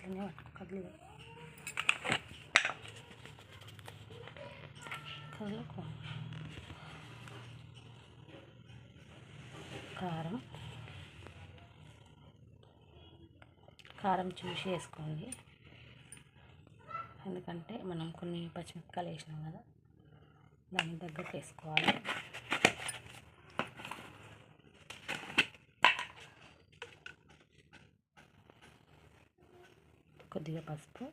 అట్లనే కదిలి కారం చూసి వేసుకోండి, ఎందుకంటే మనం కొన్ని పచ్చిమిరపకాయలు వేసినాం కదా, దానికి తగ్గట్టు వేసుకోవాలి. కొద్దిగా పసుపు,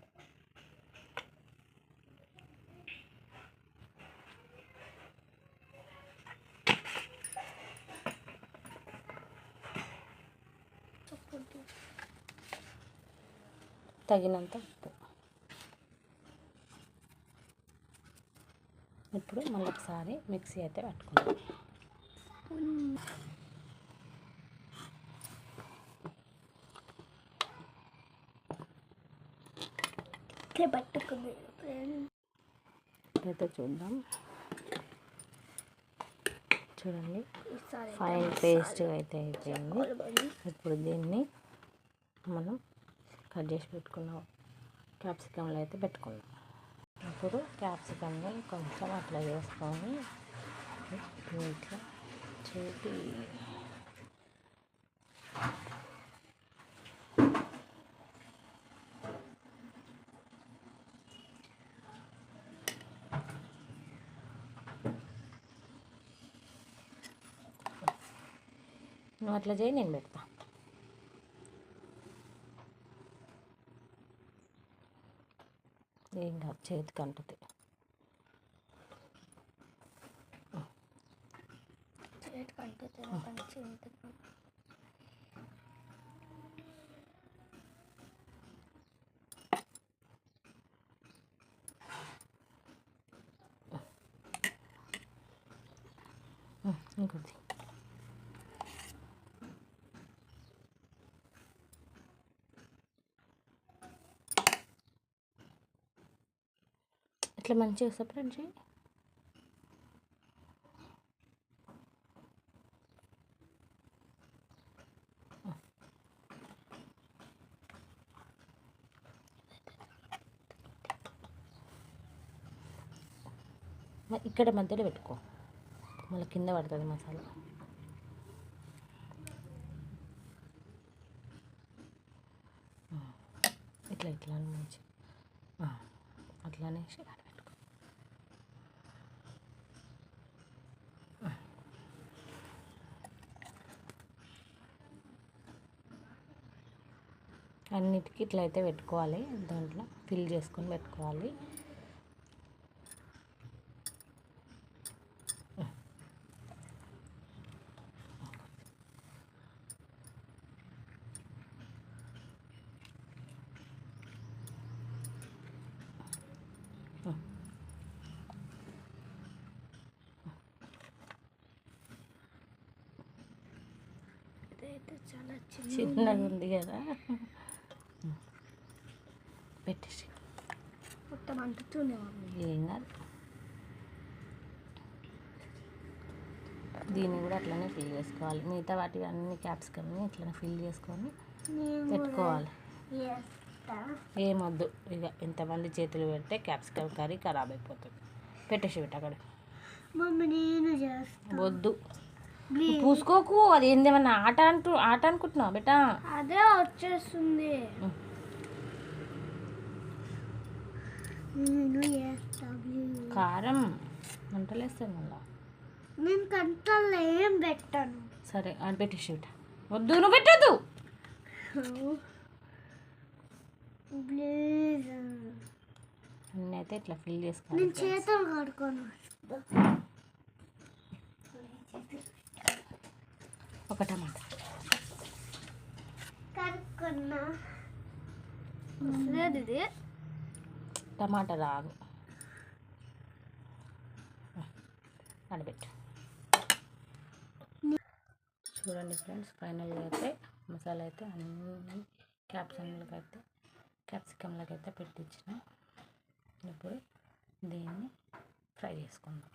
తగినంత ఉప్పు. ఇప్పుడు మళ్ళీ ఒకసారి మిక్సీ అయితే పట్టుకుందాం. అయితే చూద్దాం. చూడండి, ఫైన్ పేస్ట్ అయితే అయిపోయింది. ఇప్పుడు దీన్ని మనం కట్ చేసి పెట్టుకున్న క్యాప్సికంలో అయితే పెట్టుకుందాం. ఇప్పుడు క్యాప్సికమ్ని కొంచెం అట్లా వేసుకొని ఇట్లా చేతి నువ్వు అట్లా చేయి, నేను పెడతా. ఏం కాదు, చేతికి అంటుంది. ఇంకొద్ది ఇట్లా మంచిగా సపరేట్ చేయి. ఇక్కడ మధ్యలో పెట్టుకో, మళ్ళీ కింద పడుతుంది మసాలా. ఇట్లా ఇట్లా మంచి అట్లానే పెట్టుకో. అన్నిటికీ ఇట్లా అయితే పెట్టుకోవాలి, దాంట్లో ఫిల్ చేసుకొని పెట్టుకోవాలి. చాలా చిన్నగా ఉంది కదా, పెట్టేసి మొత్తం అంటుతూనే ఏం కాదు. దీన్ని కూడా అట్లనే ఫిల్ చేసుకోవాలి. మిగతా వాటి అన్ని క్యాప్సికమ్ని ఇట్లనే ఫిల్ చేసుకొని పెట్టుకోవాలి. ఏమొద్దు, ఇక ఎంతమంది చేతులు పెడితే క్యాప్సికమ్ కర్రీ ఖరాబ్ అయిపోతుంది. పెట్టేసి పెట్ట అక్కడ. వద్దు, పూసుకోకు. అది ఏందేమన్నా ఆట అనుకుంటున్నావు బేటా? అదే వచ్చేస్తుంది. కారం వంటలేస్తాను మళ్ళా. నేను కంటల్లో ఏం పెట్టాను. సరే అని పెట్టేసి బిడ్డ. వద్దు, నువ్వు పెట్టద్దు. అన్నీ అయితే ఇట్లా ఫిల్ చేసుకోవాలి. నేను చేతులు కడుక్కోను. ఒక టమాటా కడుక్కున్నా. ఇది టమాటా రాదు, అడబెట్టు. చూడండి ఫ్రెండ్స్, ఫైనల్గా అయితే మసాలా అయితే అన్ని క్యాప్సికంలకి అయితే పెట్టించిన. ఇప్పుడు దీన్ని ఫ్రై చేసుకుందాం.